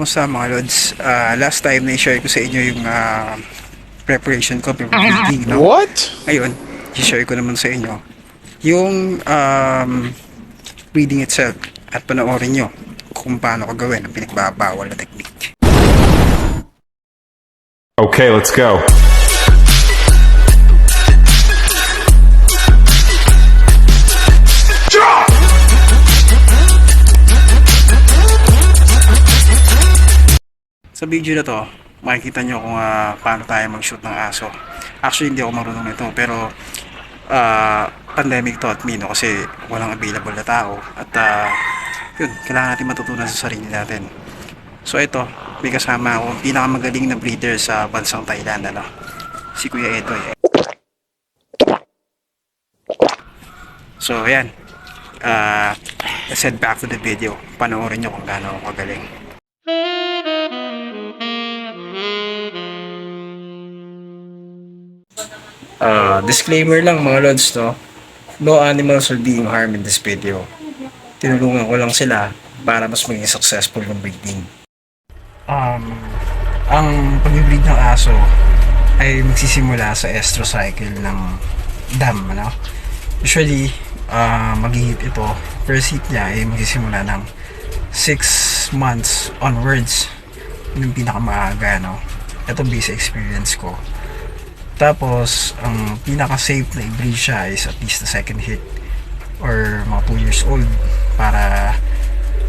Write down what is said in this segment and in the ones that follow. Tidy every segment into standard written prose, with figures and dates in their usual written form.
Kamusta mga lods? Last time na i-share ko sa inyo yung preparation ko before breeding, no? What? Ngayon, i-share ko naman sa inyo yung breeding itself at panoorin nyo kung paano ko gawin ang pinagbabawal na technique. Okay, let's go. Sa video na to, makikita nyo kung paano tayo mag-shoot ng aso. Actually, hindi ako marunong nito, pero pandemic to at me, no? Kasi walang available na tao. At yun, kailangan natin matutunan sa sarili natin. So ito, may kasama ako, pinakamagaling na breeder sa bansang Thailand, ano? Si Kuya Edoy. So ayan, let's head back to the video. Panoorin nyo kung gaano ako kagaling. Disclaimer lang mga lods, no animals are being harmed in this video. Tinulungan ko lang sila para mas maging successful yung breeding. Ang pag-breed ng aso ay magsisimula sa estrous cycle ng dam, ano? Usually, mag-hit ito, first hit niya ay magsisimula ng 6 months onwards. Yun yung pinakamaaga, no? Ito base experience ko. Tapos, ang pinaka-safe na i-breed siya is at least the second hit or mga 2 years old para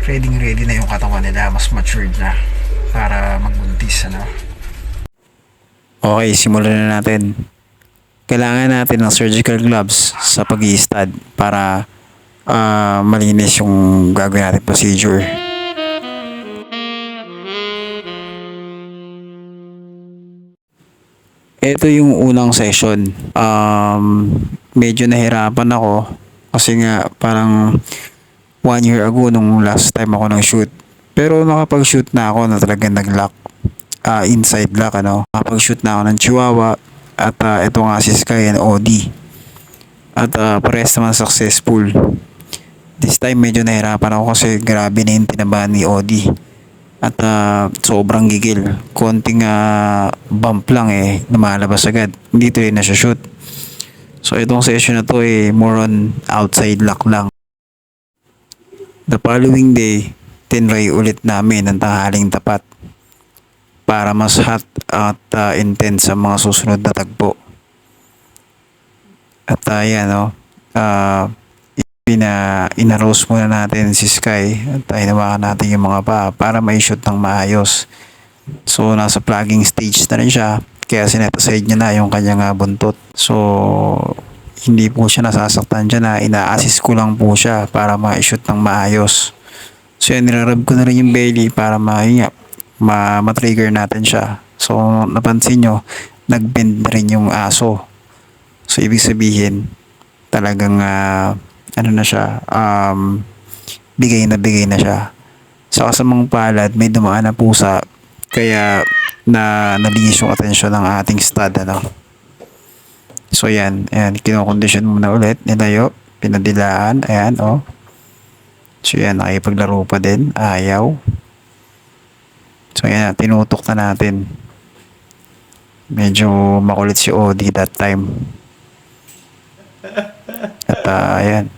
ready na yung katawan nila, mas matured na para magbuntis, ano. Okay, simulan na natin. Kailangan natin ng surgical gloves sa pag-i-stud para malinis yung gagawin natin procedure. Ito yung unang session. Medyo nahirapan ako kasi nga parang 1 year ago nung last time ako nang shoot. Pero nakapag-shoot na ako na talagang nag-lock. Inside lock, ano. Nakapag-shoot na ako ng Chihuahua at ito nga si Sky and OD. At parehas naman successful. This time medyo nahirapan ako kasi grabe na yung tinabahan ni OD. At sobrang gigil. Konting bump lang lumalabas agad. Hindi tuloy na siya shoot. So itong session na to more on outside lock lang. The following day, tinry ulit namin ang tanghaling tapat para mas hot at intense sa mga susunod na tagpo. At ayan, inarose muna natin si Sky at hinawakan natin yung mga paa para ma-shoot ng maayos. So nasa plugging stage na rin siya, kaya sinet-aside niya na yung kanyang buntot. So hindi po siya nasasaktan dyan, ina-assist ko lang po siya para ma-shoot ng maayos. So yan, nirarab ko na rin yung belly para ma-trigger natin siya. So napansin nyo, nag-bend na rin yung aso. So ibig sabihin talagang ano na siya, bigay na siya. Sa kasamang palad, may dumaan na pusa, kaya nalinis yung atensyon ng ating stud, ano. So yan, kinokondisyon muna ulit, nilayo, pinadilaan, ayan, So yan, nakipaglaro pa din, ayaw. So yan, tinutok na natin. Medyo makulit si OD that time. At ayan,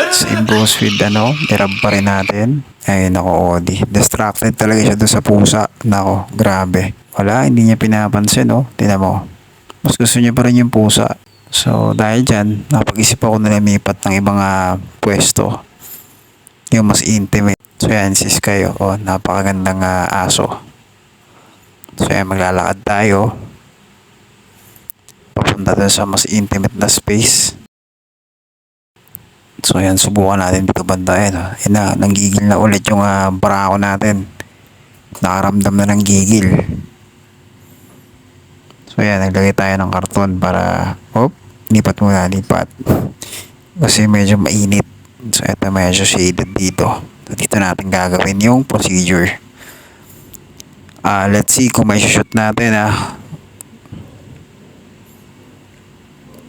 same goes with nirab pa rin natin. Ayun, ako OD. Distracted talaga siya doon sa pusa. Nako, grabe. Wala, hindi niya pinapansin, Tingnan mo. Mas gusto niya pa rin yung pusa. So, dahil dyan, napag-isip ako na lumipat ng ibang pwesto. Yung mas intimate. So, yan, si Sky, napakagandang aso. So, yan, maglalakad tayo. Papunta doon sa mas intimate na space. So ayan, subukan natin dito banda. Ayan na, nanggigil na ulit yung barako natin. Nakaramdam na ng gigil. So ayan, naglagay tayo ng karton para lipat muna, lipat. Kasi medyo mainit. So ito medyo shaded dito. So, dito natin gagawin yung procedure. Let's see kung may shoot natin.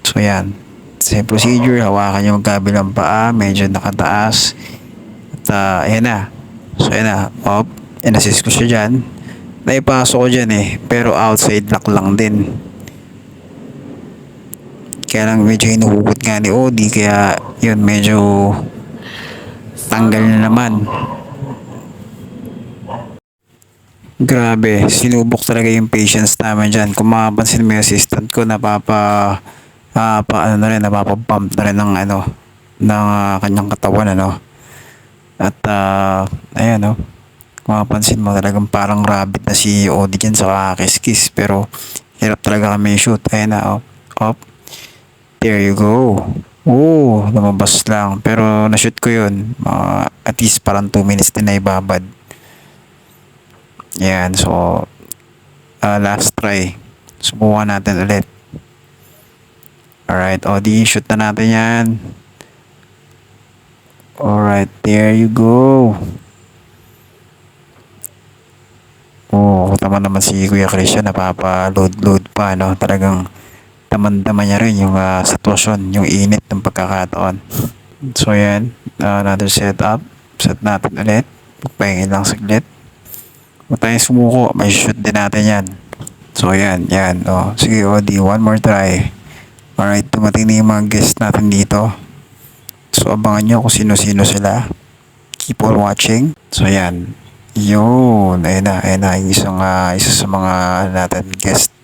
So ayan, same procedure, hawakan yung kabilang paa, medyo nakataas. At ayan na. So ayan na, in-assist ko siya dyan. Naipasok ko dyan eh, pero outside lock lang din. Kaya lang medyo hinuhugot nga ni Odi, kaya yun medyo tanggal na naman. Grabe, sinubok talaga yung patience namin dyan. Kung makapansin mo yung assistant ko, napapabump na rin ng ng kanyang katawan, At ayan, kung mapapansin mo talagang parang rabbit na si Odi dyan sa kiss-kiss, pero hirap talaga kami shoot. Ayan na, op, there you go. Oh, lumabas lang, pero na-shoot ko yun, at least parang 2 minutes din na ibabad. Yan, so last try, subukan natin ulit. Alright, Odi, shoot na natin yan. Alright, there you go. Oh, tama naman si Kuya Christian, napapa-load pa, Talagang taman-taman niya rin yung sitwasyon, yung init ng pagkakataon. So yan, another setup. Set natin ulit. Pagpahingin lang saglit. Huwag tayong sumuko, may shoot din natin yan. So yan. Oh, sige, Odi, one more try. Alright, tumating na yung mga guests natin dito. So abangan nyo kung sino-sino sila. Keep on watching. So yan. Yun, ayun na, isa sa mga natin guest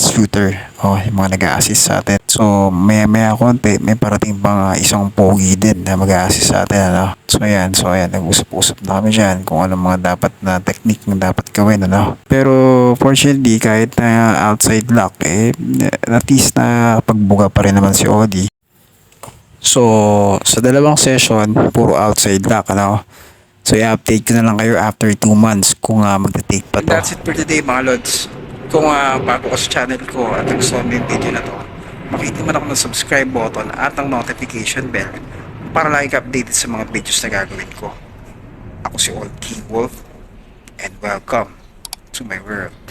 shooter, yung mga nag-a-assist sa atin. So maya konti may parating pang isang pogi din na mag-a-assist sa atin, So ayan, nag-usap-usap na kami dyan kung ano mga dapat na technique na dapat gawin, Pero fortunately, kahit na outside lock, at least na pagbuga pa rin naman si Odi. So sa dalawang session, puro outside lock, So i-update ko na lang kayo after 2 months kung magte-take pa to. That's it for today, mga lods. Kung bago ka sa channel ko at gusto mo yung video na to, makita mo na ako ng subscribe button at ng notification bell para lagi ka updated sa mga videos na gagawin ko. Ako si Old King Wolf and welcome to my world.